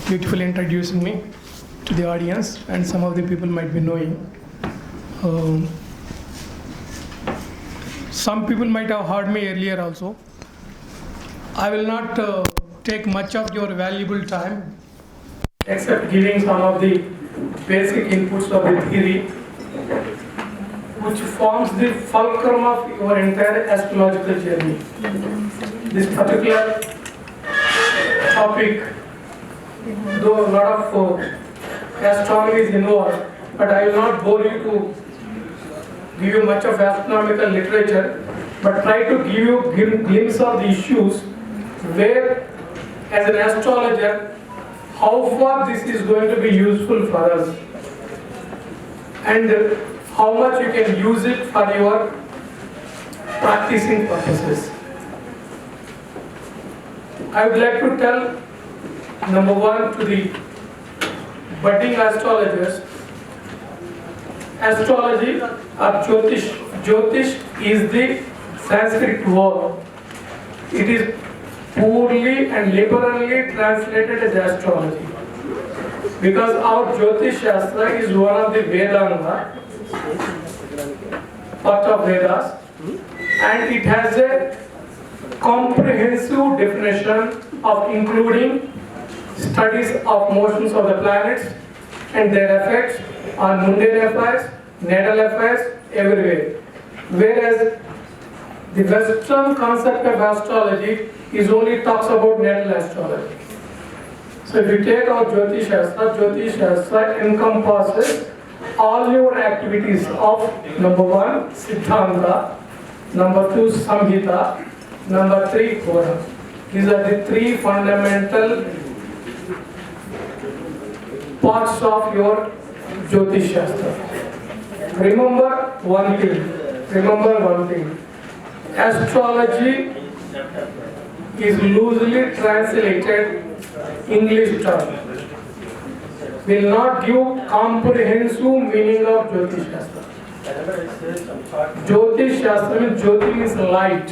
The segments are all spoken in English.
beautifully introducing me to the audience, and some of the people might be knowing. Um, some people might have heard me earlier also. I will not take much of your valuable time, except giving some of the basic inputs of the theory, which forms the fulcrum of your entire astrological journey. This particular topic, though a lot of astronomy is involved, but I will not bore you to give you much of astronomical literature, but try to give you a glimpse of the issues where, as an astrologer, how far this is going to be useful for us and how much you can use it for your practicing purposes. I would like to tell, number one, to the budding astrologers, astrology or Jyotish is the Sanskrit word. It is poorly and liberally translated as astrology, because our Jyotish Shastra is one of the Vedanga, part of Vedas, and it has a comprehensive definition of including studies of motions of the planets and their effects on mundane affairs, natal affairs, everywhere. Whereas the Western concept of astrology is only talks about natal astrology. So if you take our Jyotish Shastra encompasses all your activities of number one, Siddhanta, number two, Samhita, number three, Purana. These are the three fundamental parts of your Jyotish Shastra. Remember one thing. Astrology is loosely translated English term. Will not give comprehensive meaning of Jyotish Shastra. Jyotish Shastra means Jyoti means light,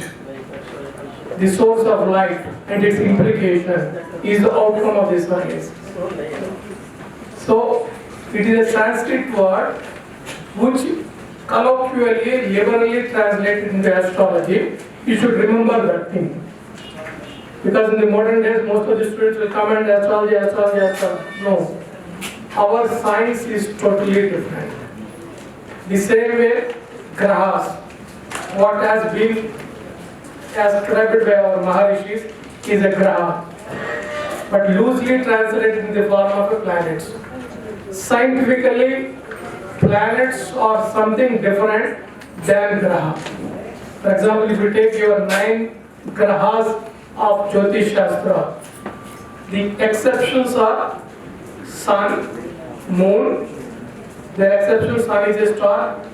the source of light, and its implication is the outcome of this science. So it is a Sanskrit word which colloquially, liberally translated into astrology. You should remember that thing. Because in the modern days, most of the students will comment astrology. No. Our science is totally different. The same way, grahas, what has been ascribed by our Maharishis is a graha, but loosely translated in the form of the planets. Scientifically, planets are something different than graha. For example, if you take your 9 grahas of Jyotish Shastra, the exceptions are Sun, Moon. The exception: Sun is a star,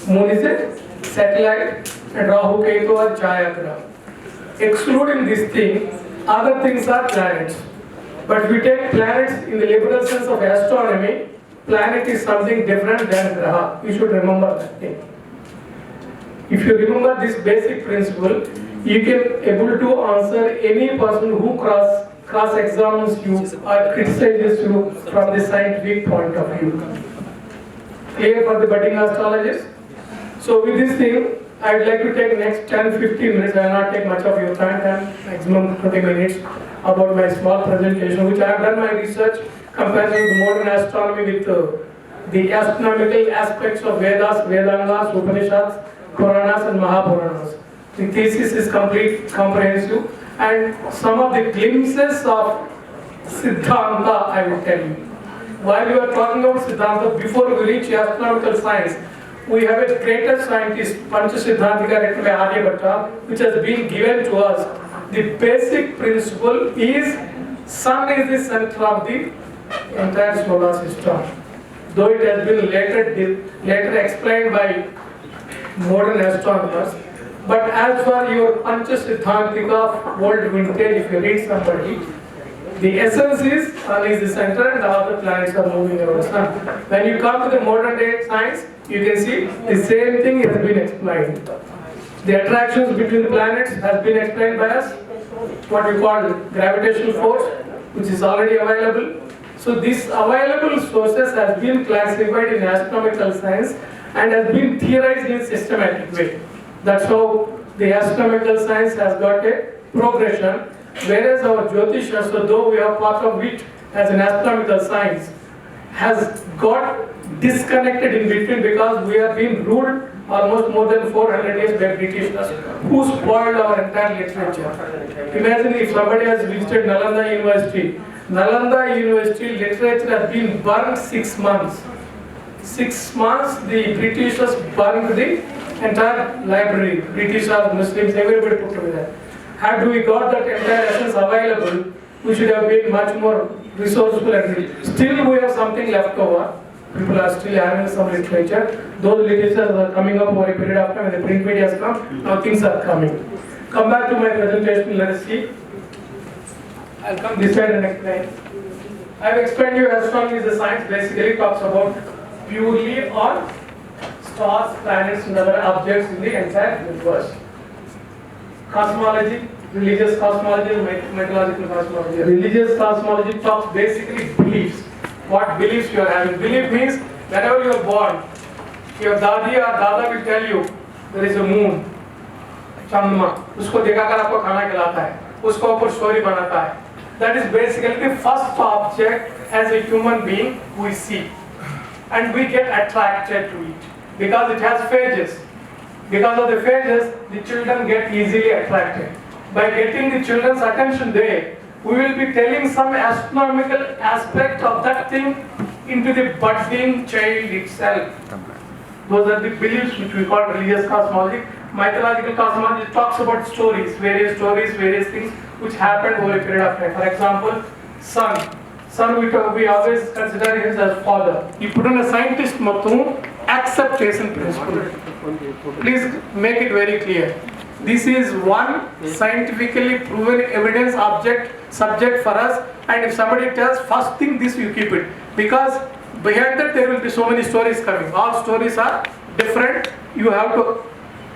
Moon is a satellite, and Rahu, Ketu are Chaya Graha. Excluding this thing, other things are planets. But we take planets in the liberal sense of astronomy. Planet is something different than Graha. You should remember that thing. If you remember this basic principle, you can able to answer any person who cross-examines you or criticizes you from the scientific point of view. Clear for the budding astrologist? So with this thing, I would like to take next 10-15 minutes. I will not take much of your time, maximum 20 minutes, about my small presentation, which I have done my research comparing the modern astronomy with the astronomical aspects of Vedas, Vedangas, Upanishads, Puranas and Mahapuranas. The thesis is complete, comprehensive, and some of the glimpses of Siddhanta I will tell you. While we are talking about Siddhanta, before we reach astronomical science, we have a greater scientist, Panchasiddhantika, written by Aryabhatta, which has been given to us. The basic principle is Sun is the center of the entire solar system. Though it has been later explained by modern astronomers, but as for your Panchasiddhantika of old vintage, if you read somebody, the essence is Sun is the center and all the planets are moving around the Sun. When you come to the modern day science, you can see the same thing has been explained. The attractions between the planets has been explained by us, what we call gravitational force, which is already available. So these available sources has been classified in astronomical science and has been theorized in systematic way. That's how the astronomical science has got a progression, whereas our Jyotish Shastra, though we are part of it as an astronomical science, has got disconnected in between because we are being ruled almost more than 400 years by Britishers who spoiled our entire literature. Imagine if somebody has visited Nalanda University. Nalanda University literature has been burned 6 months. 6 months the Britishers burned the entire library. Britishers, Muslims, everybody put together. Had we got that entire essence available, we should have been much more resourceful and still we have something left over. People are still having some literature. Those literatures are coming up over a period of time when the print media has come, now things are coming. Come back to my presentation, let us see. I'll come this side and explain. I've explained you astronomy is a science basically talks about purely on stars, planets and other objects in the entire universe. Cosmology, religious cosmology, mythological cosmology. Religious cosmology talks basically beliefs. What beliefs you are having. Belief means whenever you are born, your dadi or dada will tell you there is a moon, Chandma. उसको दिखाकर आपको खाना खिलाता है, उसको ऊपर story बनाता है. That is basically the first object as a human being we see, and we get attracted to it because it has phases. Because of the phases, the children get easily attracted. By getting the children's attention there, we will be telling some astronomical aspect of that thing into the budding child itself. Those are the beliefs which we call religious cosmology. Mythological cosmology talks about stories, various things which happened over a period of time. For example, sun. Sun we always consider him as father. You put in a scientist matum acceptation principle. Please make it very clear. This is one scientifically proven evidence subject for us, and if somebody tells first thing this you keep it, because behind that there will be so many stories coming. All stories are different. You have to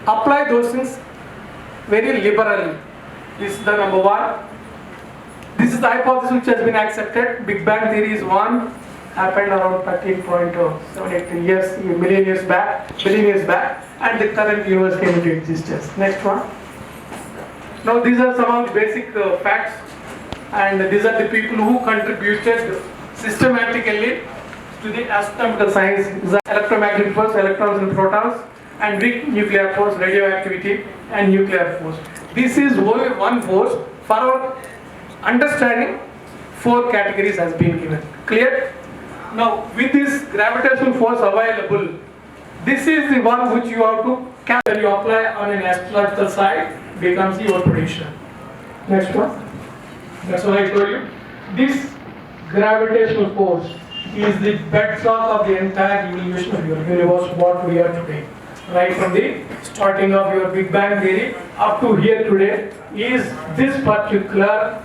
apply those things very liberally. This is the number one. This is the hypothesis which has been accepted. Big Bang theory is one, happened around 13.78 years, billion years back, and the current universe came into existence. Next one. Now these are some of the basic facts, and these are the people who contributed systematically to the astronomical science. These are electromagnetic force, electrons and protons, and weak nuclear force, radioactivity and nuclear force. This is only one force. For our understanding, 4 categories has been given. Clear? Now with this gravitational force available, this is the one which you have to capture. When you apply on an astrological side, becomes your prediction. Next one. That's what I told you. This gravitational force is the bedrock of the entire evolution of your universe, what we are today. Right from the starting of your Big Bang theory up to here today is this particular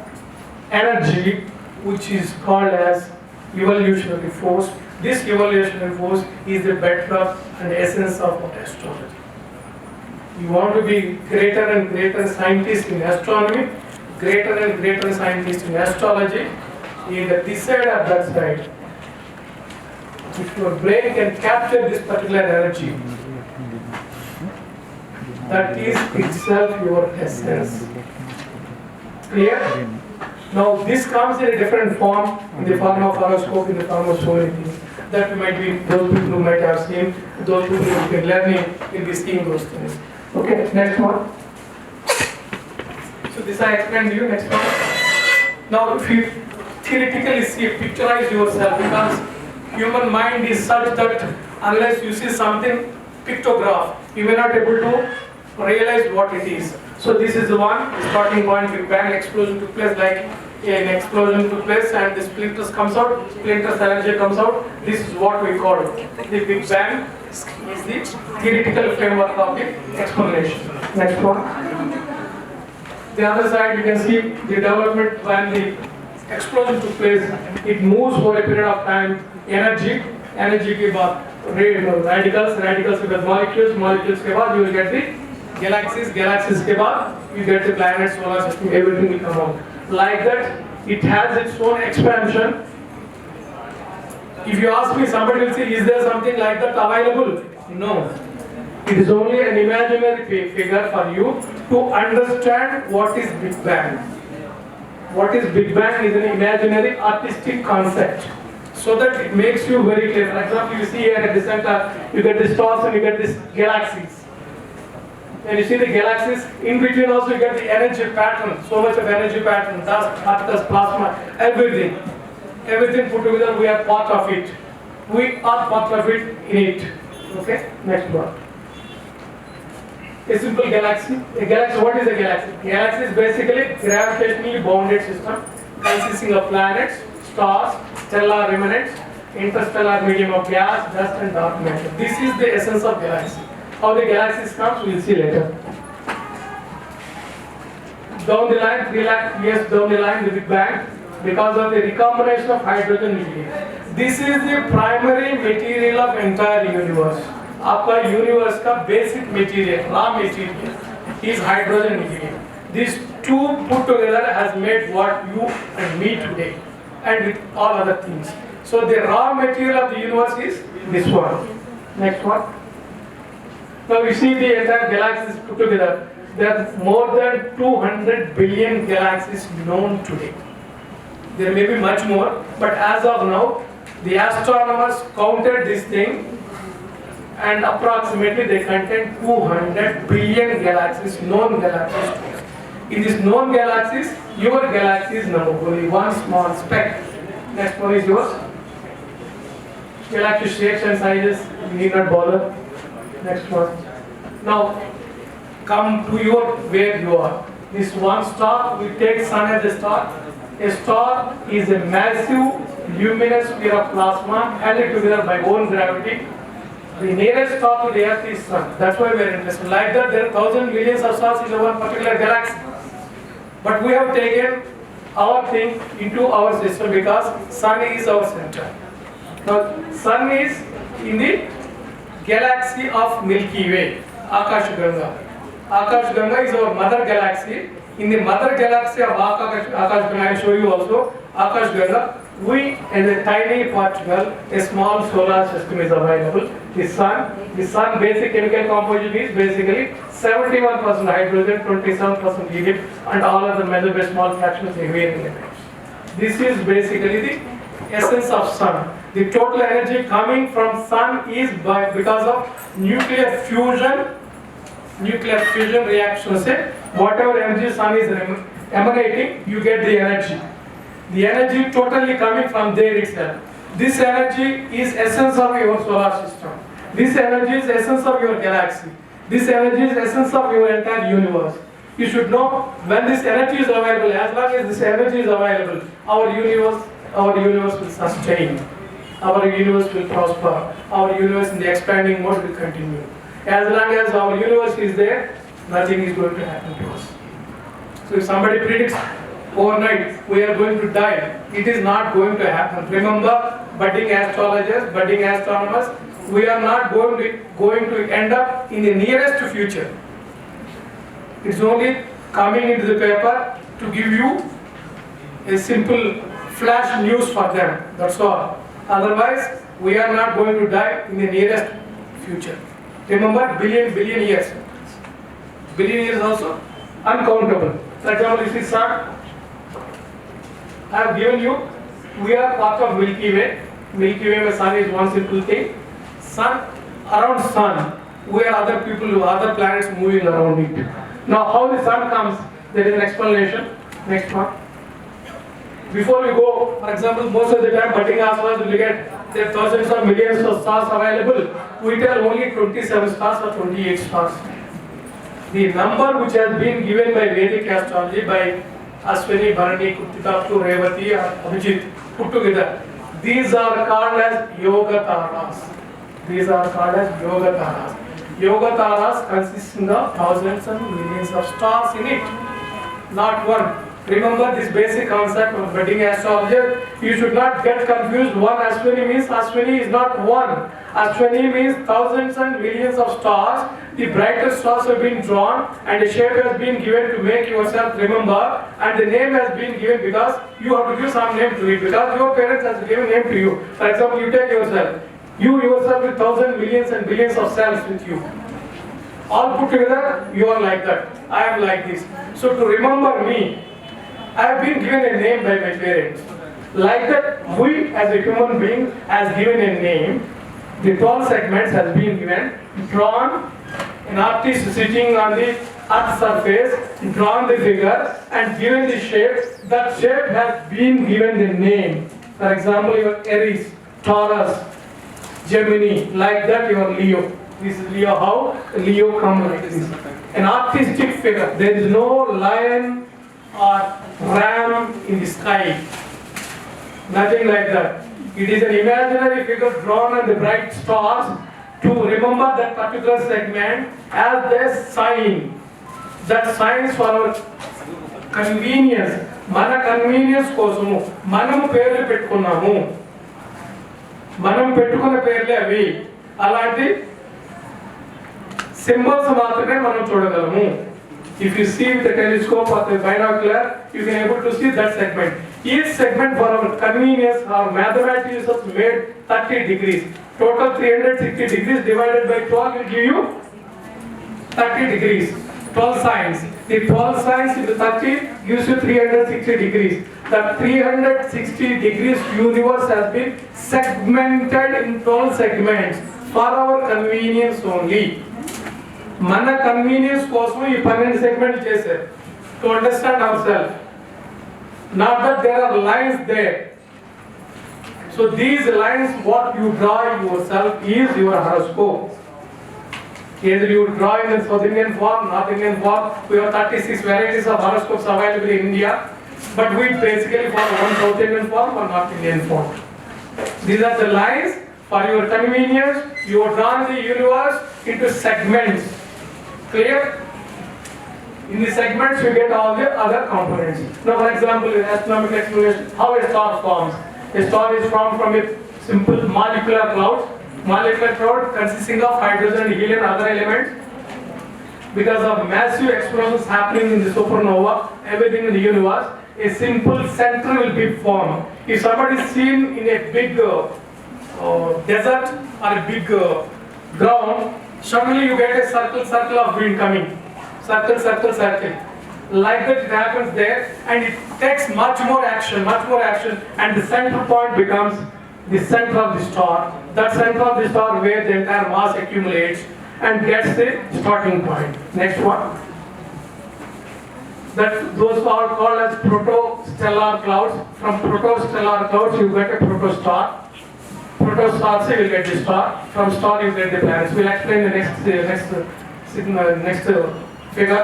energy which is called as evolutionary force. This evolutionary force is the bedrock and essence of astrology. You want to be greater and greater scientist in astronomy, greater and greater scientist in astrology, either this side or that side. If your brain can capture this particular energy, that is itself your essence. Clear? Now this comes in a different form, in the form of horoscope, in the form of so many things. That might be those people who might have seen, those people who have been learning will be seeing those things. Okay, next one. So this I explained to you, next one. Now if you theoretically see, picturize yourself, because human mind is such that unless you see something pictograph, you may not able to realize what it is. So this is the one, starting point, Big Bang explosion took place, like an explosion took place and the splinters comes out, splinters energy comes out. This is what we call it. The Big Bang is the theoretical framework of the explanation. Next one. The other side you can see the development when the explosion took place. It moves for a period of time. Energy के बाद radicals के बाद molecules के बाद you will get the galaxies के बाद you get the planets, solar system, everything will come out. Like that, It has its own expansion. If you ask me, somebody will say, is there something like that available? No. It is only an imaginary figure for you to understand what is Big Bang. What is Big Bang is an imaginary artistic concept. So that it makes you very clear. For example, you see here at the center, you get the stars and you get these galaxies. And you see the galaxies, in between also you get the energy pattern, so much of energy pattern, dust, particles, plasma, everything. Everything put together, we are part of it. We are part of it in it. Okay, next one. A simple galaxy. A galaxy, what is a galaxy? Galaxy is basically a gravitationally bounded system consisting of planets, stars, stellar remnants, interstellar medium of gas, dust and dark matter. This is the essence of galaxy. How the galaxies comes, we will see later. Down the line, 3 lakh years down the line, the Big Bang, because of the recombination of hydrogen nuclei. This is the primary material of entire universe. आपका universe का basic material, raw material, is hydrogen nuclei. These two put together has made what you and me today, and with all other things. So the raw material of the universe is this one. Next one. Now you see the entire galaxies put together. There are more than 200 billion galaxies known today. There may be much more, but as of now, the astronomers counted this thing, and approximately they contain 200 billion galaxies, known galaxies. In these known galaxies, your galaxy is now only one small speck. Next one is yours. Galaxy shapes and sizes, you need not bother. Next one. Now, come to your where you are. This one star, we take sun as a star. A star is a massive luminous sphere of plasma held together by own gravity. The nearest star to the earth is sun. That's why we are interested. Like that, there are thousands, millions of stars in one particular galaxy. But we have taken our thing into our system because sun is our center. Now, sun is in the galaxy of Milky Way, Akash Ganga. Akash Ganga is our mother galaxy. In the mother galaxy of Akash Ganga, I will show you also, Akash Ganga, we as a tiny particle, a small solar system is available. The sun basic chemical composition is basically 71% hydrogen, 27% helium, and all other measure small fractions heavy elements. This is basically the essence of sun. The total energy coming from sun is because of nuclear fusion reactions. Whatever energy sun is emanating, you get the energy. The energy totally coming from there itself. This energy is essence of your solar system. This energy is essence of your galaxy. This energy is essence of your entire universe. You should know when this energy is available. As long as this energy is available, our universe will sustain. Our universe will prosper. Our universe in the expanding mode will continue. As long as our universe is there, nothing is going to happen to us. So if somebody predicts overnight we are going to die, it is not going to happen. Remember, budding astrologers, budding astronomers, we are not going to end up in the nearest future. It's only coming into the paper to give you a simple flash news for them. That's all. Otherwise, we are not going to die in the nearest future. Remember, billion years. Billion years also uncountable. For example, you see sun. I have given you, we are part of Milky Way. Milky Way, my sun is one simple thing. Sun, around sun, we are other people, other planets moving around it. Now, how the sun comes, there is an explanation. Next one. Before we go, for example, most of the time, budding astrologers will get there are thousands or millions of stars available. We tell only 27 stars or 28 stars. The number which has been given by Vedic astrology by Ashwini, Bharani, Kritika, Revati, Abhijit put together, these are called as Yoga Taras. These are called as Yoga Taras. Yoga Taras consisting of thousands and millions of stars in it. Not one. Remember this basic concept of budding astrologer. You should not get confused. One Ashwini means Ashwini is not one. Ashwini means thousands and millions of stars. The brightest stars have been drawn and a shape has been given to make yourself remember, and the name has been given because you have to give some name to it, because your parents has given name to you. For example, you take yourself. You yourself with thousands, millions and billions of cells with you. All put together, you are like that. I am like this. So to remember me, I have been given a name by my parents. Like that, we as a human being has given a name. The 12 segments has been given, drawn, an artist sitting on the earth surface, drawn the figure and given the shape. That shape has been given the name. For example, your Aries, Taurus, Gemini, like that your Leo. This is Leo, how? Leo comes like this. An artistic figure. There is no lion or ram in the sky. Nothing like that. It is an imaginary figure drawn on the bright stars to remember that particular segment as their sign. That signs for our convenience. Mana convenience kosumu. Manamu perlu pettukunnamu. Manam pettukuna perle avi. Alanti symbols maatrame manam chudagalamu. If you see with the telescope or the binocular, you can able to see that segment. Each segment for our convenience, our mathematics has made 30 degrees. Total 360 degrees divided by 12 will give you 30 degrees. 12 signs. The 12 signs into 30 gives you 360 degrees. The 360 degrees universe has been segmented in 12 segments for our convenience only. మన convenience కోసం ఈ 12 segment చేశారు to understand ourself not that there are lines there so these lines what you draw yourself is your horoscope either you draw in the South Indian form, North Indian form. We have 36 varieties of horoscopes available in India, but we basically follow one South Indian form or North Indian form. These are the lines for your convenience. You have drawn the universe into segments. Clear? In the segments you get all the other components. Now for example, in astronomical explanation, how a star forms. A star is formed from a simple molecular cloud. Molecular cloud consisting of hydrogen and helium and other elements. Because of massive explosions happening in the supernova, everything in the universe, a simple center will be formed. If somebody is seen in a big desert or a big ground, suddenly you get a circle of wind coming. Circle. Like that it happens there, and it takes much more action, and the center point becomes the center of the star. That center of the star where the entire mass accumulates and gets the starting point. Next one. Those are called as protostellar clouds. From protostellar clouds you get a protostar. Protostar you will get the star. From star you get the planets. We'll explain the next figure.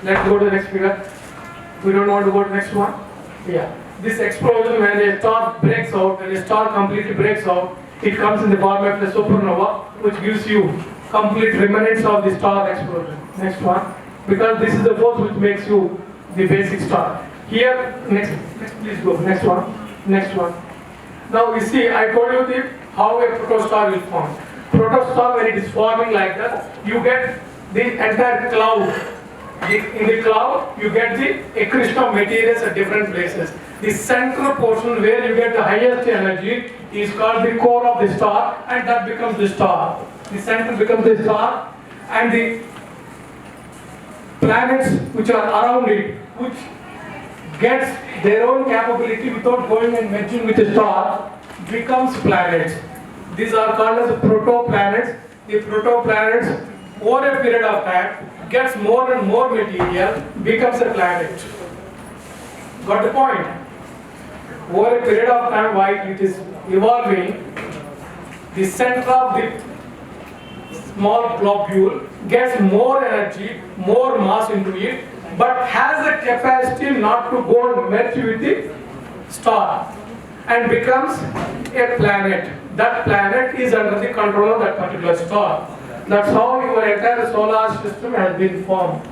Let's go to the next figure. We don't want to go to the next one. Yeah. This explosion, when a star breaks out, when a star completely breaks out, it comes in the form of a supernova, which gives you complete remnants of the star explosion. Next one. Because this is the force which makes you the basic star. Here, next please go. Next one. Now you see, I told you how a protostar will form. Protostar, when it is forming like that, you get the entire cloud. In the cloud, you get the accretion of materials at different places. The central portion where you get the highest energy is called the core of the star, and that becomes the star. The center becomes the star, and the planets which are around it, which gets their own capability without going and merging with the star, becomes planets. These are called as protoplanets. The protoplanets, over a period of time, gets more and more material, becomes a planet. Got the point? Over a period of time, while it is evolving, the center of the small globule gets more energy, more mass into it, but has the capacity not to go and merge with the star and becomes a planet. That planet is under the control of that particular star. That's how your entire solar system has been formed.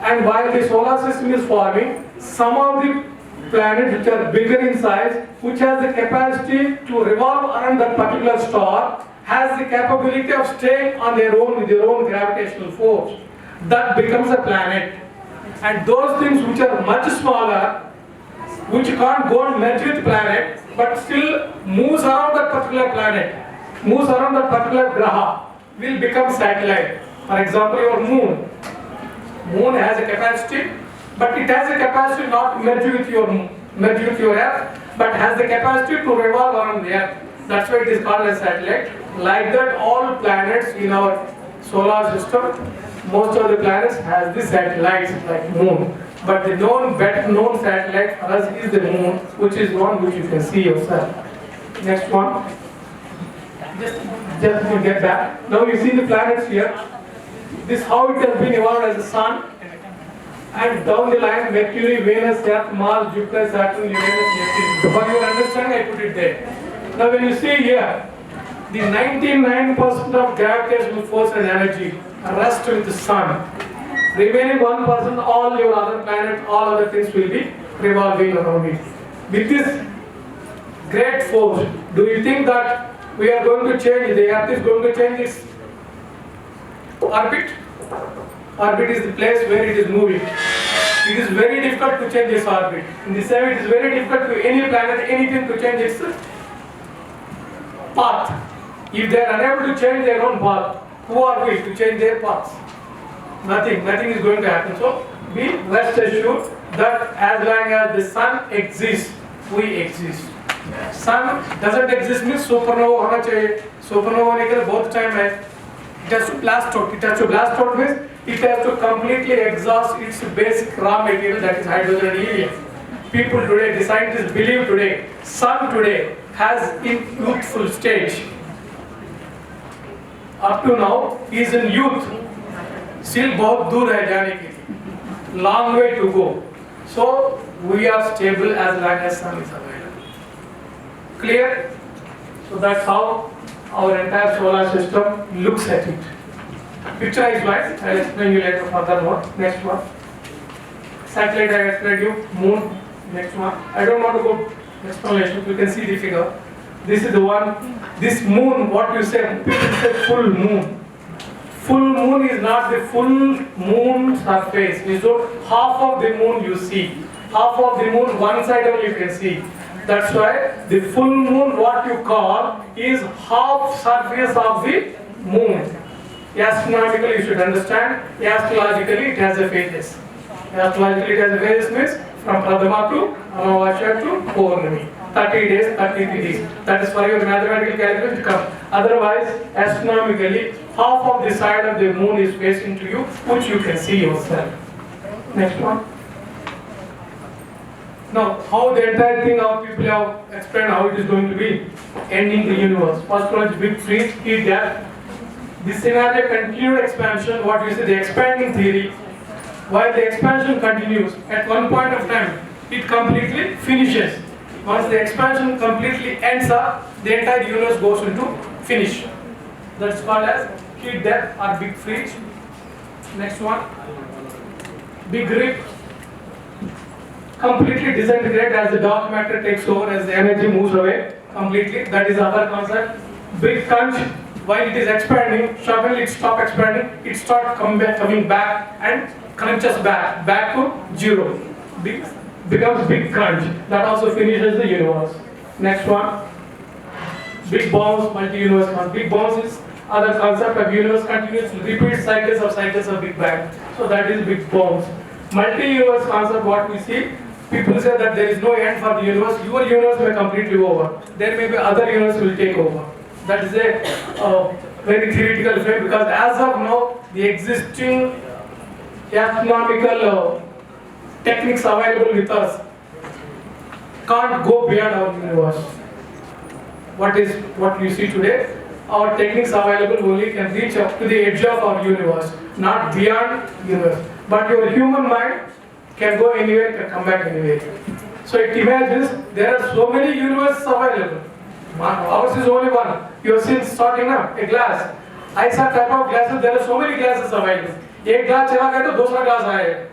And while the solar system is forming, some of the planets which are bigger in size, which has the capacity to revolve around that particular star, has the capability of staying on their own with their own gravitational force. That becomes a planet. And those things which are much smaller, which can't go and merge with planet, but still moves around that particular planet, moves around that particular graha, will become satellite. For example, your moon. Moon has a capacity, but it has a capacity not to merge with your earth, but has the capacity to revolve around the earth. That's why it is called a satellite. Like that, all planets in our solar system, most of the planets has the satellites like moon. But the better known satellite for us is the moon, which is one which you can see yourself. Next one. Just to get back. Now you see the planets here. This is how it has been evolved as the sun. And down the line, Mercury, Venus, Earth, Mars, Jupiter, Saturn, Uranus, Neptune. For your understanding, I put it there. Now when you see here, the 99% of gravitational force and energy rest with the sun. Remaining 1%, all your other planets, all other things will be revolving around it. With this great force, do you think that we are going to change, the Earth is going to change its orbit? Orbit is the place where it is moving. It is very difficult to change its orbit. In the same way, it is very difficult to any planet, anything to change its path. If they are unable to change their own path, who are we to change their paths? Nothing is going to happen. So be rest assured that as long as the sun exists, we exist. Sun doesn't exist means supernova होना चाहिए. Supernova होने के लिए बहुत time है. It has to blast out. It has to blast out means it has to completely exhaust its basic raw material, that is hydrogen and helium. People today, the scientists believe today, sun today has in youthful stage. Up to now, he is in youth. Still बहुत दूर है जाने के लिए. Long way to go. So we are stable as long as sun is available. Clear? So that's how our entire solar system looks at it. Picture wise, I'll explain you later furthermore. Next one. Satellite I explained you. Moon. Next one. I don't want to go explanation. You can see the figure. This is the one. This moon, what you say, people say full moon. Full moon is not the full moon surface. So half of the moon you see. Half of the moon, one side only you can see. That's why the full moon, what you call, is half surface of the moon. Astronomically, you should understand. Astrologically, it has a phases. Astrologically, it has a phases means from Pradama to Amavasya to Purnami. 30 days, 33 days. That is for your mathematical calculation to come. Otherwise, astronomically, half of the side of the moon is facing to you, which you can see yourself. Next one. Now, how the entire thing, our people have explained how it is going to be ending the universe. First one is big freeze, heat death. This scenario continued expansion, what you say, the expanding theory. While the expansion continues, at one point of time, it completely finishes. Once the expansion completely ends up, the entire universe goes into finish. That's called as heat death or big freeze. Next one, big rip. Completely disintegrate as the dark matter takes over, as the energy moves away completely. That is the other concept. Big crunch, while it is expanding, suddenly it stops expanding, it starts coming back and crunches back to zero. Becomes big crunch. That also finishes the universe. Next one, big bounce, multi-universe. Big bounce is other concept of universe continues repeat cycles of big bang. So that is big bounce. Multi-universe concept, what we see, people say that there is no end for the universe. Your universe may completely over. There may be other universe will take over. That is a very theoretical frame, because as of now, the existing astronomical techniques available with us can't go beyond our universe. What you see today, our techniques available only can reach up to the edge of our universe, not beyond universe. But your human mind can go anywhere, can come back anywhere. So it imagines there are so many universes available. Ours is only one. You have seen starting up a glass. ऐसा type of glasses, there are so many glasses available. एक glass चला गया तो दूसरा glass आएगा.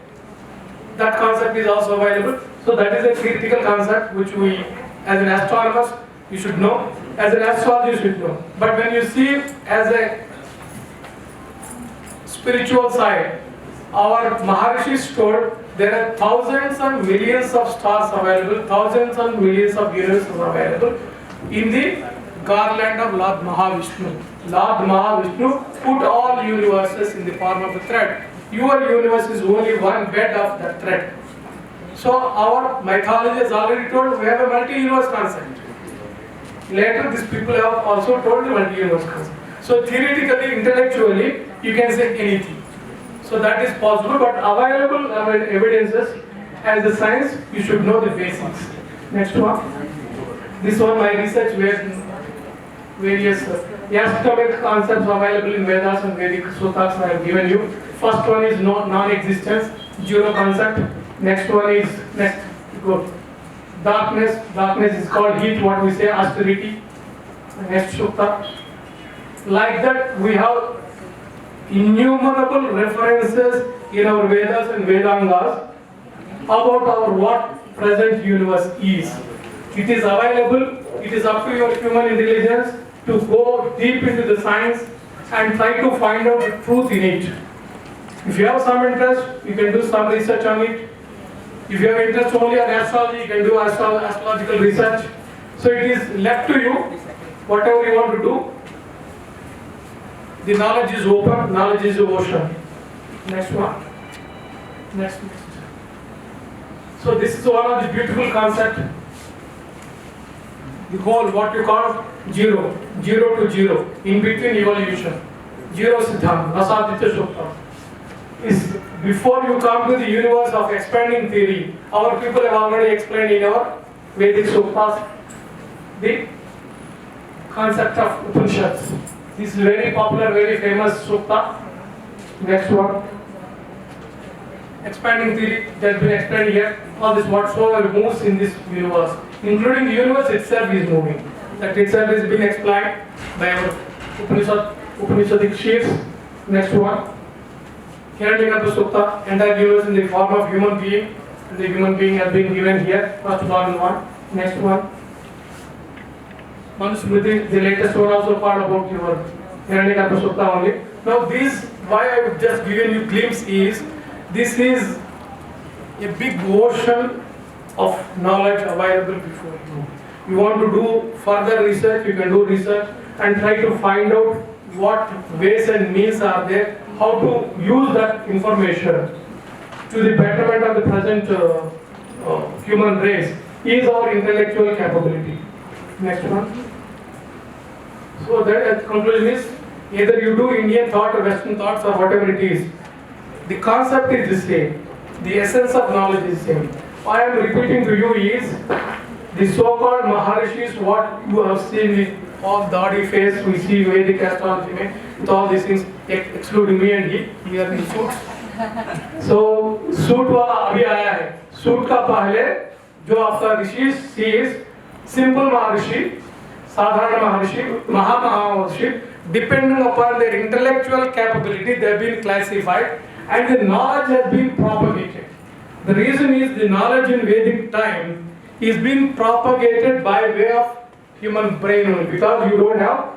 that concept is also available. So that is a critical concept which we, as an astronomer, you should know. As an astrologer, you should know. But when you see as a spiritual side, our Maharishis told there are thousands and millions of stars available, thousands and millions of universes available in the garland of Lord Mahavishnu. Lord Mahavishnu put all universes in the form of a thread. Your universe is only one bed of that thread. So our mythology has already told we have a multi-universe concept. Later these people have also told the multi-universe concept. So theoretically, intellectually, you can say anything. So that is possible, but available evidences as a science, you should know the basics. Next one. This one my research where various astronomical concepts available in Vedas and Vedic Sutras I have given you. First one is non-existence, zero concept. Next one is go. Darkness. Darkness is called heat, what we say, austerity. Next Sutta. Like that, we have innumerable references in our Vedas and Vedangas about our what present universe is. It is available. It is up to your human intelligence to go deep into the science and try to find out the truth in it. If you have some interest, you can do some research on it. If you have interest only on astrology, you can do astrological research. So it is left to you, whatever you want to do. The knowledge is open, knowledge is the ocean. Next one. Next. So this is one of the beautiful concepts. The whole, what you call zero to zero, in between evolution. Zero Siddhanta, Asaditya Sukta. Is before you come to the universe of expanding theory, our people have already explained in our Vedic Suktas the concept of Upanishads. This is very popular, very famous Sukta. Next one. Expanding theory that has been explained here. All this whatsoever moves in this universe, including the universe itself is moving. That itself is being explained by our Upanishadic sheets. Next one. Hiranyagarbha Sukta, entire universe in the form of human being. And the human being has been given here. First one. Next one. Manusmriti, the latest one also part about your Hiranyagarbha Sukta only. Now this, why I have just given you glimpse is, this is a big ocean of knowledge available before you. You want to do further research, you can do research and try to find out what ways and means are there, how to use that information to the betterment of the present human race is our intellectual capability. Next one. So the conclusion is, either you do Indian thought or Western thoughts or whatever it is, the concept is the same. The essence of knowledge is the same. What I am repeating to you is, the so-called Maharishis, what you have seen with all dowdy face, we see Vedic astrology with all these things, excluding me and he are in suits. So, suit वाला अभी आया है. Suit का पहले जो आपका ऋषि is simple Maharishi, साधारण Maharishi, Maharishi, depending upon their intellectual capability, they have been classified and the knowledge has been propagated. The reason is the knowledge in Vedic time is being propagated by way of human brain only, because you don't have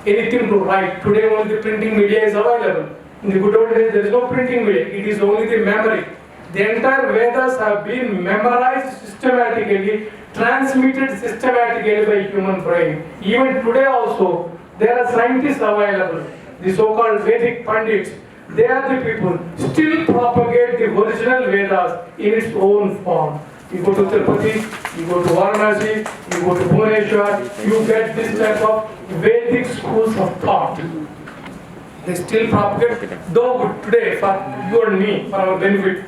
anything to write. Today only the printing media is available. In the good old days there is no printing media, it is only the memory. The entire Vedas have been memorized systematically, transmitted systematically by human brain. Even today also, there are scientists available, the so-called Vedic Pandits. They are the people still propagate the original Vedas in its own form. You go to Tirupati, you go to Varanasi, you go to Bhubaneswar, you get this type of Vedic schools of thought. They still propagate, though today for you and me, for our benefit,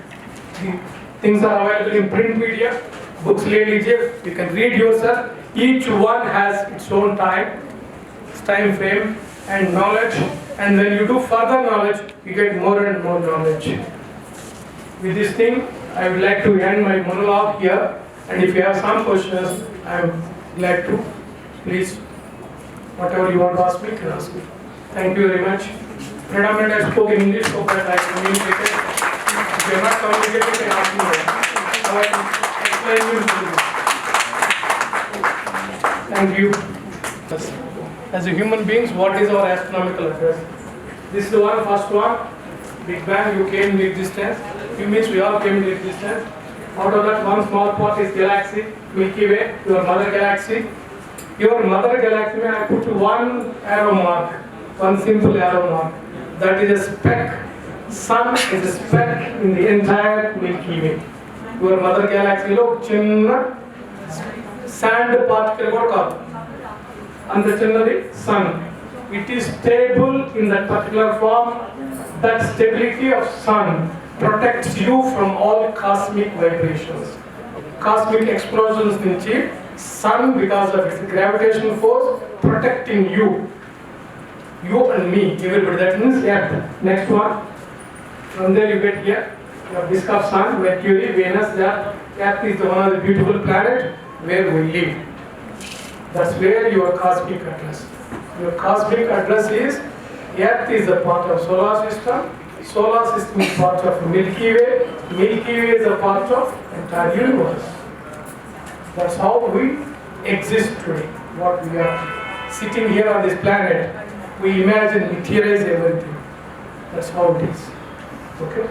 things are available in print media, books le lijiye, you can read yourself. Each one has its own time frame and knowledge, and when you do further knowledge, you get more and more knowledge. With this thing, I would like to end my monologue here, and if you have some questions, I am glad to. Please, whatever you want to ask me, can ask me. Thank you very much. Predominantly I spoke in English so that I communicated. If you are not communicating, you can ask me. I will explain you to you. Thank you. As a human beings, what is our astronomical address? This is the first one. Big Bang, you came into existence. It means we all came into existence. Out of that, one small part is galaxy, Milky Way, your mother galaxy. Your mother galaxy, I put one arrow mark, one simple arrow mark. That is a speck. Sun is a speck in the entire Milky Way. Your mother galaxy lo chinna sand particle kuda kaadu. Anta chinnadi sun. It is stable in that particular form. That stability of sun protects you from all cosmic vibrations. Cosmic explosions nunchi sun, because of its gravitational force, protecting you. You and me, everybody. That means Earth. Next one. From there you get here. You have disk of sun, Mercury, Venus. Earth is the one of the beautiful planet where we live. That's where your cosmic address. Your cosmic address is Earth is a part of solar system. Solar system is part of Milky Way. Milky Way is a part of entire universe. That's how we exist today. What we are sitting here on this planet, we imagine materialize everything. That's how it is. Okay?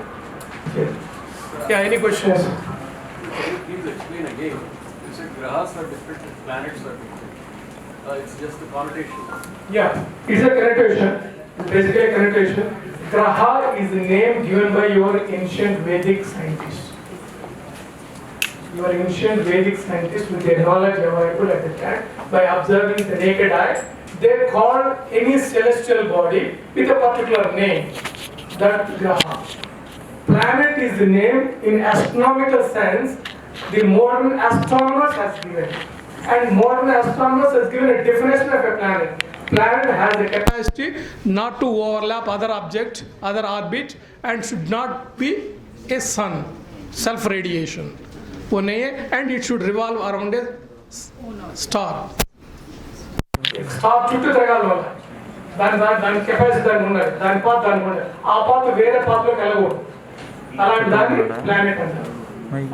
Yeah, any questions? Can you please explain again? You said grahas are different, planets are different. It's just a connotation. Yeah, it's a connotation. Basically a connotation. Graha is the name given by your ancient Vedic scientists. Your ancient Vedic scientists, with their knowledge available at the time, by observing the naked eye, they called any celestial body with a particular name. That Graha. Planet is the name in astronomical sense the modern astronomers has given. And modern astronomers has given a definition of a planet. Planet has a capacity not to overlap other objects, other orbit, and should not be a sun, self-radiation. And it should revolve around a star. Star చుట్టూ తిరగాలి వల్ల దాని capacity దానికి ఉండాలి, దాని path దానికి ఉండాలి, ఆ పాత్ వేరే పాత్రలోకి వెళ్ళకూడదు. అలాంటి దాన్ని ప్లానెట్ అంటారు.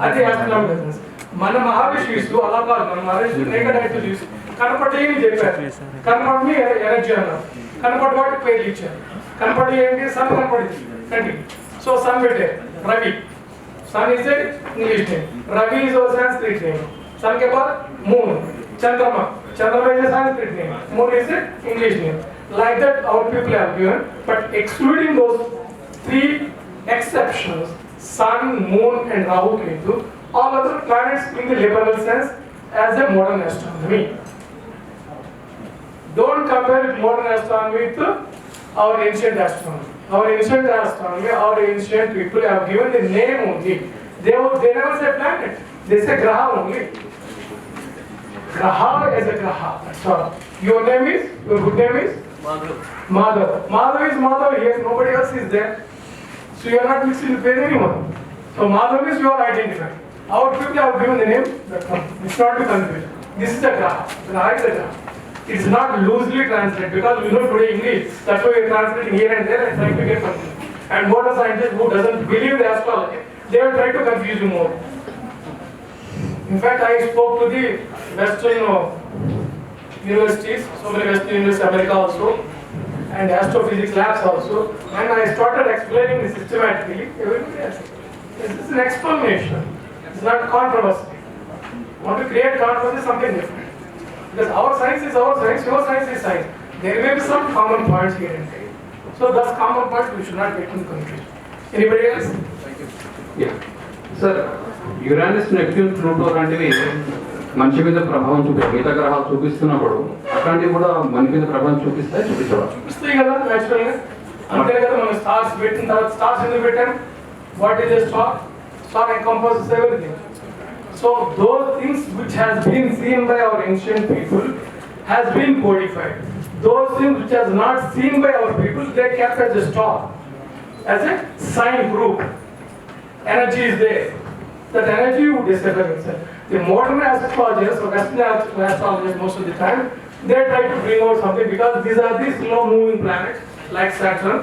అది ఆస్ట్రానమికల్ సైన్స్. మన మహావిశ్వసు అలా కాదు. మన మహావిశ్వ నేకడ్ ఐతో చూసి కనపడి ఏమి చెప్పారు, కనపడి ఎనర్జీ అన్నారు, కనపడి వాటికి పేర్లు ఇచ్చారు. కనపడి ఏంటి? సన్ కనపడింది కంటి. సో సన్ పెట్టారు Ravi. Sun is a English name. Ravi is a Sanskrit name. Sun के बाद moon. Chandrama. Chandrama is a Sanskrit name. Moon is a English name. Like that our people have given. But excluding those three exceptions, Sun, Moon and Rahu Ketu, all other planets in the liberal sense as a modern astronomy. Don't compare with modern astronomy with our ancient astronomy. Our ancient astronomy, our ancient people have given the name only. They never say planet. They say Graha only. Graha is a Graha. That's all. Your name is, your good name is? Madhav. Madhav. Madhav is Madhav here. Nobody else is there. So you are not mixing with anyone. So Madhav is your identifier. Our people have given the name. That's all. It's not to confuse. This is a Graha. Graha is a Graha. It's not loosely translated because we know today English. That's why we are translating here and there and trying to get something. And modern scientists who doesn't believe the astrology, they will try to confuse you more. In fact, I spoke to the Western universities, so many Western universities, America also, and astrophysics labs also, and I started explaining this systematically. Everybody else, this is an explanation. It's not controversy. Want to create controversy, something different. Because our science is our science, your science is science. There may be some common points here and there. So those common points we should not get in confusion. Anybody else? Thank you. Yeah. Sir, Uranus, Neptune, Pluto లాంటివి మనిషి మీద ప్రభావం చూపిస్తాయి. మిగతా గ్రహాలు చూపిస్తున్నప్పుడు అట్లాంటివి కూడా మనిషి మీద ప్రభావం చూపిస్తాయి, చూపించడం. చూపిస్తాయి కదా న్యాచురల్గా. అంతే కదా మనం స్టార్స్ పెట్టిన తర్వాత స్టార్స్ ఎందుకు పెట్టాం? What is a star? Star encompasses everything. So those things which has been seen by our ancient people has been codified. Those things which has not seen by our people, they kept as a star, as a sign group. Energy is there. That energy would disappear itself. The modern astrologers or Western astrologers most of the time, they try to bring out something because these are the slow moving planets like Saturn.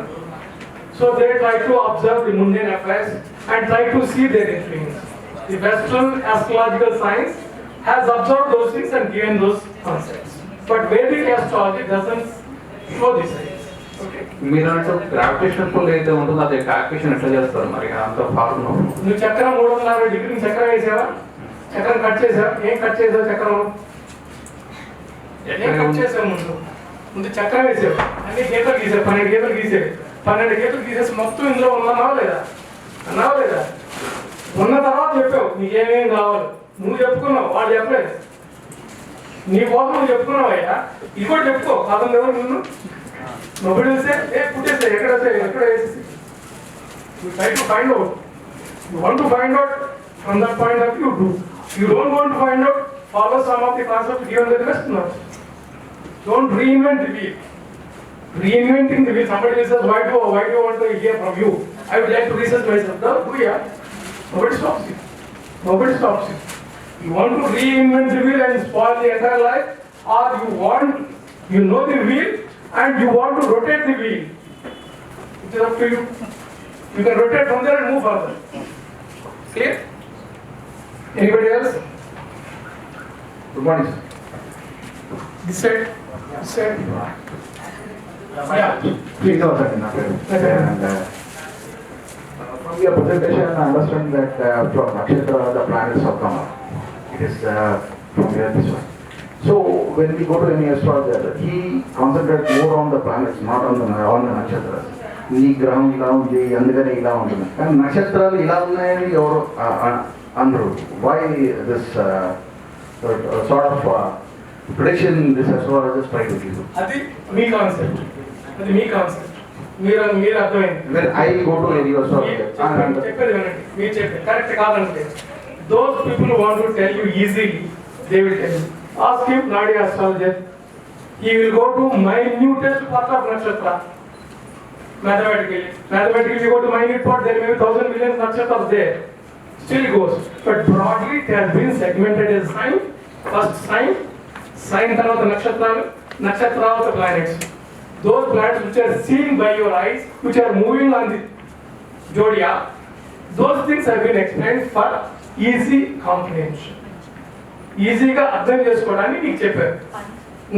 So they try to observe the mundane affairs and try to see their influence. The Western astrological science has observed those things and given those concepts. But Vedic astrology doesn't show these things. Okay. మీరు అంటే gravitation pull ఏదైతే ఉంటుందో అది calculation ఎట్లా చేస్తారు మరి అంత formula? నువ్వు చక్రం 360 డిగ్రీ చక్రం వేసావా? చక్రం కట్ చేసావా? ఏం కట్ చేసావు చక్రం? ఏం కట్ చేసావు? ముందు చక్రం వేసావు, అన్ని గీతలు గీసావు, 12 గీతలు గీసావు. 12 గీతలు గీసేసి మొత్తం ఇందులో ఉన్నావా లేదా? అన్నావా లేదా? ఉన్న తర్వాత చెప్పావు నీకేమేం కావాలి. నువ్వు చెప్పుకున్నావు, వాడు చెప్పలేదు. నీ కోసం నువ్వు చెప్పుకున్నావు అయ్యా. ఇది కూడా చెప్పుకో. కాదు ఎవరు నిన్ను నొబడి వస్తే పుట్టేస్తే ఎక్కడ వేసేసి try to find out. You want to find out from that point of view, do. You don't want to find out, follow some of the concepts given by the Westerners. Don't reinvent the wheel. Reinventing the wheel. Somebody says, why do you want to hear from you? I would like to research myself. No, do ya? Nobody stops you. Nobody stops you. You want to reinvent the wheel and spoil the entire life, or you know the wheel and you want to rotate the wheel. It is up to you. You can rotate from there and move further. Clear? Anybody else? Good morning sir. This side? This side? Yeah. Please also in our Okay. and from your presentation, I understand that from Nakshatra the planets have come up. It is from here this one. So when we go to any astrologer, he concentrates more on the planets, not on the nakshatras. ఈ గ్రహం ఇలా ఉంది అందుకని ఇలా ఉంటుంది కానీ నక్షత్రాలు ఇలా ఉన్నాయని ఎవరు అందరూ why this sort of prediction this astrologers try to give అది మీ కాన్సెప్ట్. అది మీ కాన్సెప్ట్. మీరు అర్థమైంది. I go to any astrologer చెప్పేది వినండి. మీరు చెప్పేది కరెక్ట్ కాదంటే those people who want to tell you easily, they will tell you. Ask him, Nadi astrologer. He will go to minutest part of nakshatra. Mathematically, you go to minute part, there may be 1,000 million nakshatras there. Still goes. But broadly, it has been segmented as sign. First sign tarvata nakshatra of the planets. Those planets which are seen by your eyes, which are moving on the zodiac, those things have been explained for easy comprehension. ఈజీగా అర్థం చేసుకోవడానికి నీకు చెప్పారు.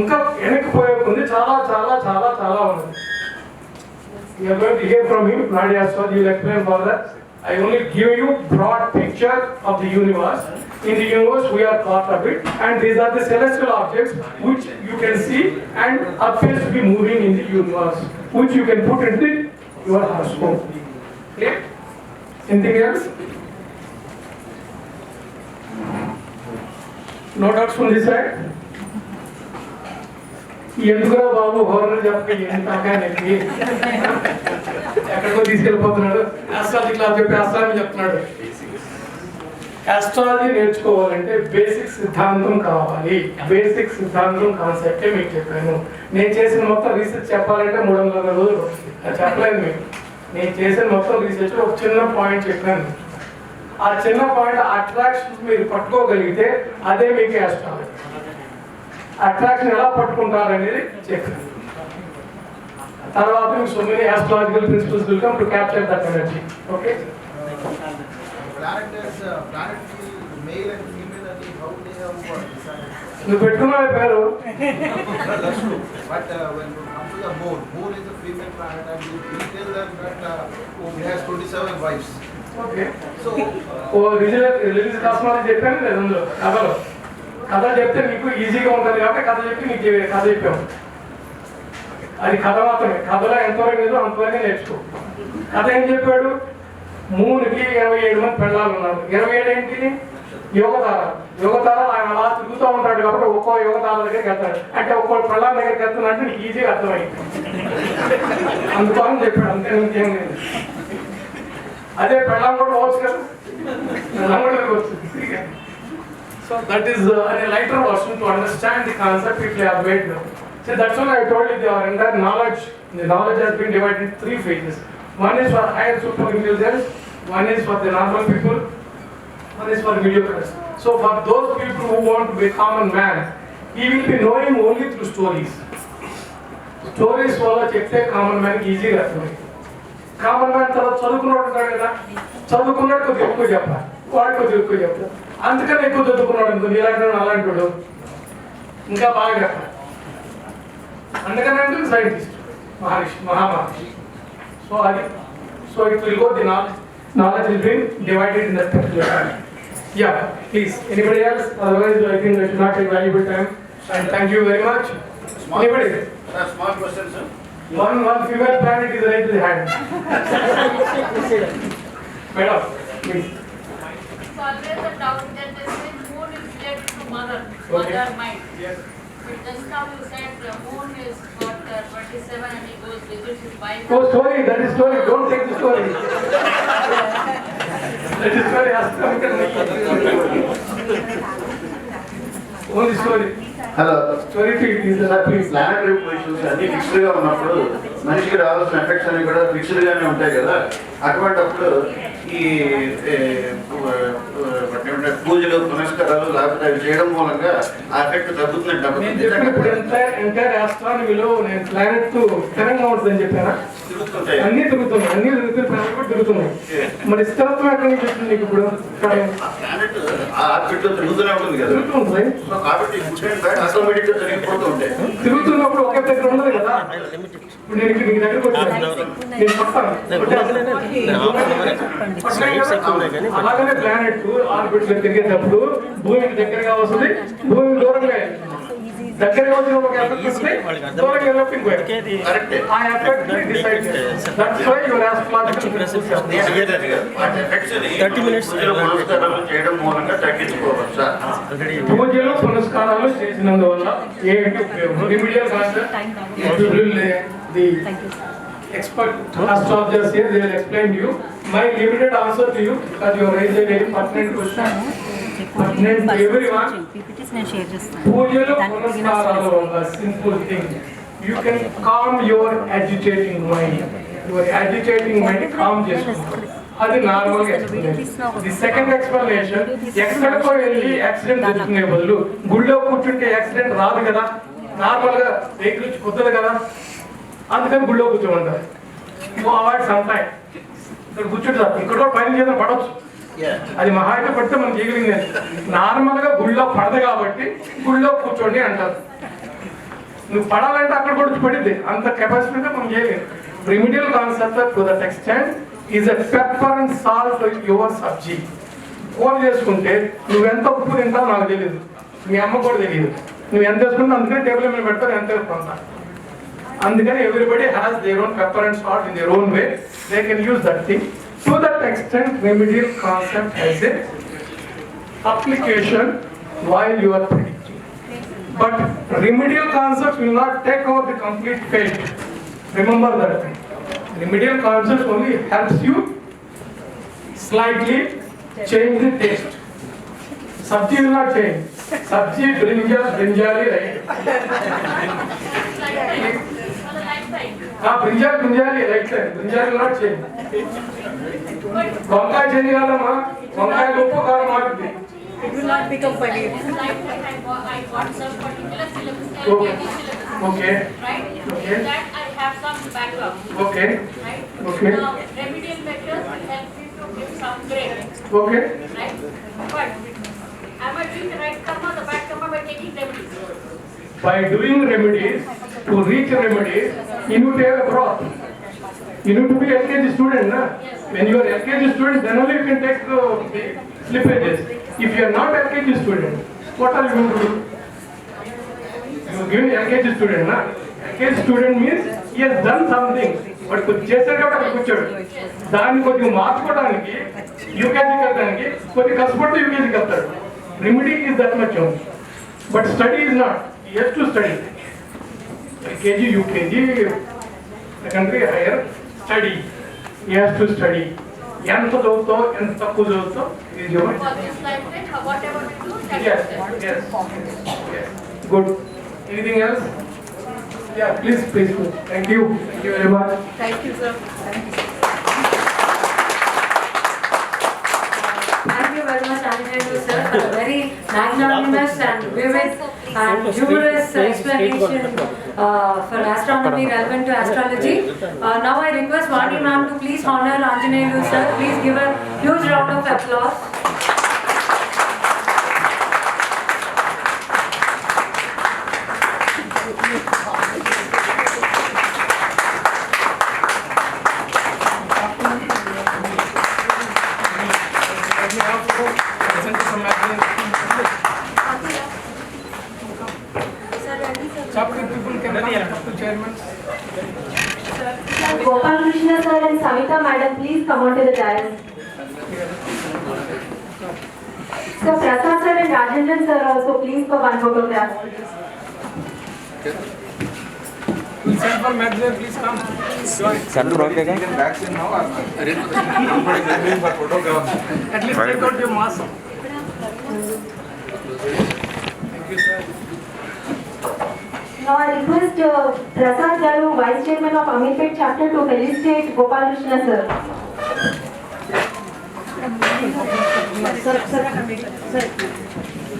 ఇంకా వెనక్కి పోయే ముందు చాలా చాలా చాలా చాలా ఉంది. You are going to hear from him, Nadi astrology, will explain further. I only give you broad picture of the universe. In the universe, we are part of it, and these are the celestial objects which you can see and appears to be moving in the universe, which you can put into your horoscope. Clear? Anything else? No doubts from this side? ఎందుకురా బాబు హోరర్ చెప్పి ఎక్కడికో తీసుకెళ్ళిపోతున్నాడు. Astrology class చెప్పి astrology చెప్తున్నాడు. Astrology నేర్చుకోవాలంటే basic సిద్ధాంతం కావాలి. Basic సిద్ధాంతం కాన్సెప్టే మీకు చెప్పాను. నేను చేసిన మొత్తం రీసెర్చ్ చెప్పాలంటే 300 రోజులు అది చెప్పలేదు మీకు. నేను చేసిన మొత్తం రీసెర్చ్ ఒక చిన్న పాయింట్ చెప్పాను. ఆ చిన్న పాయింట్ అట్రాక్షన్ మీరు పట్టుకోగలిగితే అదే మీకు ఆస్ట్రాలజీ. అట్రాక్షన్ ఎలా పట్టుకుంటారు అనేది చెప్పాను. తర్వాత మీకు so many astrological principles will come to capture that energy. Okay. నువ్వు పెట్టుకున్నావు పేరు. But when you come to the moon is a female planet, and you tell them that it has 27 wives. Okay. So, release cosmology చెప్పాను లేదు అందులో కథ చెప్తే మీకు ఈజీగా ఉంటుంది కాబట్టి కథ చెప్పి నీకు కథ చెప్పాము. అది కథ మాత్రమే. కథలో ఎంతవరకు ఏదో అంతవరకే నేర్చుకో. కథ ఏం చెప్పాడు? మూనుకి 27 మంది పెళ్ళాలు ఉన్నారు. 27 ఏంటి? యుగతార ఆయన అలా తిరుగుతూ ఉంటాడు కాబట్టి ఒక్కో యుగతార దగ్గరికి వెళ్తాడు. అంటే ఒక్కో పెళ్ళాల దగ్గరికి వెళ్తున్నట్టు నీకు ఈజీగా అర్థమైంది. అందుకోసం చెప్పాడు. అంతే, ఇంకేం లేదు. అదే పెళ్ళాం కూడా పోవచ్చు కదా. పెళ్ళాం కూడా వచ్చింది. So that is a lighter version to understand the concept which we have made now. So that's why I told you our entire knowledge. The knowledge has been divided in 3 phases. One is for higher super intelligence, one is for the normal people, one is for mediocres. So for those people who want to be common man, he will be knowing only through stories. Stories వల్ల చెప్తే common man ఈజీగా అర్థమైంది. Common man తర్వాత చదువుకున్నాడు ఉంటాడు కదా, చదువుకున్నాడు కొద్దిగా ఎక్కువ చెప్పాలి, వాడు కొద్దిగా ఎక్కువ చెప్పాలి. అందుకని ఎక్కువ చదువుకున్నాడు అనుకో, ఇలాంటి వాడు అలాంటి వాడు ఇంకా బాగా చెప్పాలి. అందుకని అంటే సైంటిస్ట్ మహామహర్షి. సో అది so it will go the knowledge will be divided in that particular time. Yeah, please. Anybody else? Otherwise, I think I should not take valuable time. And thank you very much. Anybody? Small question, sir. One female planet is right to the hand. Madam, please. So always the doubt that this moon is related to mother mind. Yes. But just now you said the moon is got 27 and it goes with by. Oh, story. That is story. Don't take the story. That is story. Astronomical. Only story. Hello Story to it is sir please. Planetary positions అన్ని fixed గా ఉన్నప్పుడు మనిషికి రావాల్సిన effects అన్ని కూడా fixed గానే ఉంటాయి కదా. అటువంటిప్పుడు ఈ పూజలు పునస్కారాలు లేకపోతే అవి చేయడం మూలంగా ఆ ఎఫెక్ట్ తగ్గుతున్నట్టు నేను చెప్పినప్పుడు ఎంటైర్ ఆస్ట్రానమీలో నేను ప్లానెట్ స్థిరంగా ఉంటుందని చెప్పానా? తిరుగుతుంటాయి. అన్ని తిరుగుతున్నాయి, అన్ని తిరుగుతున్న ప్లానెట్ కూడా తిరుగుతున్నాయి. మరి స్థిరత్వం ఎక్కడి నుంచి వచ్చింది నీకు ఇప్పుడు? ప్లానెట్ ఆ ఆర్బిట్ లో తిరుగుతూనే ఉంటుంది కదా. తిరుగుతుంది. సో కాబట్టి గుడ్ అండ్ బ్యాడ్ ఆటోమేటిక్ గా జరిగిపోతూ ఉంటాయి. తిరుగుతున్నప్పుడు ఒకే దగ్గర ఉండదు కదా. ఇప్పుడు నేను ఇక్కడ నీ దగ్గరకు వచ్చాను, నేను పడతాను. అలాగనే ప్లానెట్ ఆర్బిట్ లో తిరిగేటప్పుడు భూమికి దగ్గరగా వస్తుంది, భూమి దూరంగా దగ్గరగా వచ్చిన ఒక ఎఫెక్ట్ వస్తుంది, దూరంగా వెళ్ళినప్పుడు ఇంకో effect. కరెక్టే. ఆ effect decide that's why your astrological వాటి ఎఫెక్ట్స్ పూజలు పునస్కారాలు చేయడం మూలంగా తగ్గించుకోవచ్చా? పూజలు పునస్కారాలు చేసినందువల్ల ఏంటి ఉపయోగం? రిమిడియల్ concept the expert astrologers here, they will explain to you. My limited answer to you, because you raised a very pertinent question. Pertinent to everyone. పూజలు పునస్కారాల వల్ల simple thing, you can calm your agitating mind. Your agitating mind calm చేసుకుంటారు. అది normal explanation. The second explanation, ఎక్కడికో వెళ్ళి accident జరుగుతునే బదులు గుళ్ళో కూర్చుంటే యాక్సిడెంట్ రాదు కదా, నార్మల్ గా వెహికల్ కుదరదు కదా, అందుకని గుళ్ళో కూర్చోమంటారు. అవాయిడ్ సమ్ టైం ఇక్కడ కూర్చుంటే ఇక్కడ పైన చేత పడవచ్చు, అది మహా అయితే పడితే మనం చేయగలిగింది. నార్మల్ గా గుళ్ళో పడదు కాబట్టి గుళ్ళో కూర్చోండి అంటారు. నువ్వు పడాలంటే అక్కడ కూడా పడిద్ది, అంత కెపాసిటీ మనం చేయలేదు. Remedial concept to that extent is a pepper and salt your sabzi. కూర చేసుకుంటే నువ్వెంత ఉప్పు తింటావు నాకు తెలియదు, మీ అమ్మ కూడా తెలియదు. నువ్వు ఎంత వేసుకుంటే అందుకని టేబుల్ మీద పెడతారు, ఎంత వేసుకుంటా. అందుకని everybody has their own pepper and salt in their own way, they can use that thing. To that extent remedial concept has a application while you are predicting. But remedial concepts will not take over the complete fate. Remember that thing. Remedial concepts only helps you slightly change the taste. Sabji will not change. Sabji, brinjali, right? For the lifetime. Brinjali, right side. Brinjali will not change. Vankai change kalama, vankai loppu karam aaguddi. It will not become paneer. This lifetime I got some particular syllabus, Okay. LKG syllabus. Okay. Right? Okay. That I have some background. Okay. Right? Okay. Now, remedial measures will help me to give some break. Okay. Right? But am I doing the right karma, the bad karma by taking remedies? By doing remedies, to reach remedies, you need to have a broth. You need to be LKG student, na? Yes. When you are LKG student, then only you can take the slippages. If you are not LKG student, what are you going to do? You are giving LKG student, na? LKG student means he has done something, but చేశాడు కాబట్టి అక్కడ కూర్చోడు. దాన్ని కొద్దిగా మార్చుకోవడానికి యూకేజీకి వెళ్ళడానికి కొద్దిగా కష్టపడితే యూకేజీకి వెళ్తాడు. Remedy is that much only, but study is not. He has to study. LKG, UKG, secondary, higher, study. He has to study. ఎంత చదువుతావు, ఎంత తక్కువ చదువుతావు, is your For this lifetime, whatever we do, that yes, is there. yes, yes. Good. Anything else? Yeah, please. Thank you very much. Thank you, sir. Thank you very much, Anjaneyulu sir, for a very magnanimous and vivid and humorous explanation for astronomy relevant to astrology. Now I request Vani ma'am to please honor Anjaneyulu sir. Please give a huge round of applause. Chapter people can come to chairman. Gopal Krishna sir and Savita madam, please come on to the dais. So Prasad sir and Rajendran sir also, please for one photograph. Will send for Magdalene, please come. Vaccine now or not? Nobody is for photograph. At least take out your mask. Thank you, sir. Now I request Prasad Garu, Vice Chairman of Amirpet chapter, to felicitate Gopal Krishna sir.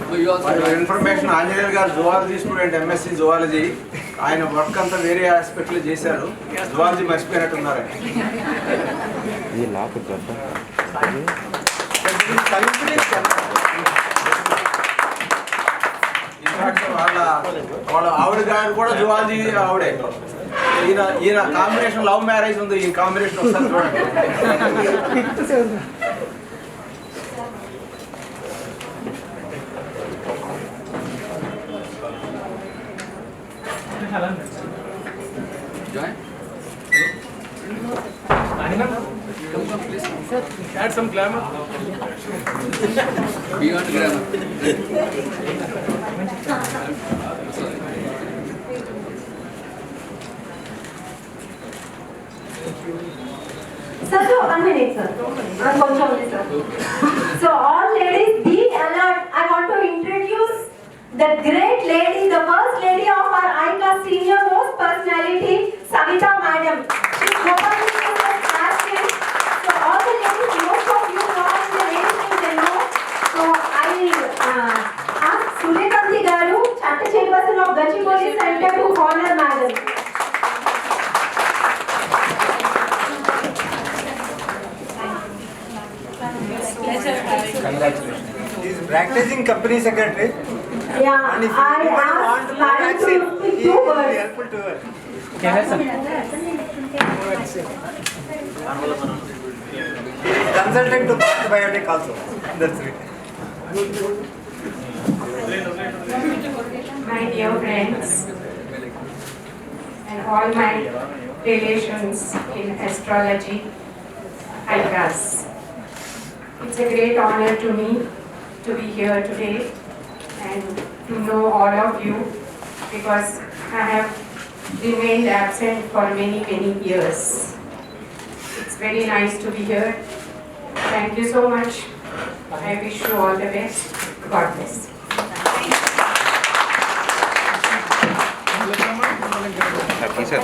For information, Anjaneyulu garu zoology student, MSc zoology. ఆయన work అంతా వేరే ఆస్పెక్ట్లో చేశారు. Zoology మర్చిపోయినట్టున్నారు. వాళ్ళ ఆవిడ గారు కూడా zoology ఆవిడే. ఈయన కాంబినేషన్ లవ్ మ్యారేజ్ ఉంది. ఈ కాంబినేషన్ ఒకసారి చూడండి. Join. Add some glamour. Beyond grammar. Sir, so 1 minute, sir. I'm going to only, sir. So all ladies, be alert. I want to introduce the great lady, the first lady of our ICAS senior most personality, Savita madam. She's Gopal Krishna sir's classmate. So all the ladies, most of you know the names they know. So I ask Suryakanti garu, chapter chairperson of Gachibowli Center, to honor madam. He is practicing company secretary. Yeah, And if I anybody want asked to know madam vaccine, to speak he two will be words. helpful to her. He is consultant to Biotic also. That's it. My dear friends and all my relations in astrology, ICAS. It's a great honor to me to be here today and to know all of you because I have remained absent for many years. It's very nice to be here. Thank you so much. I wish you all the best. God bless. Happy, sir.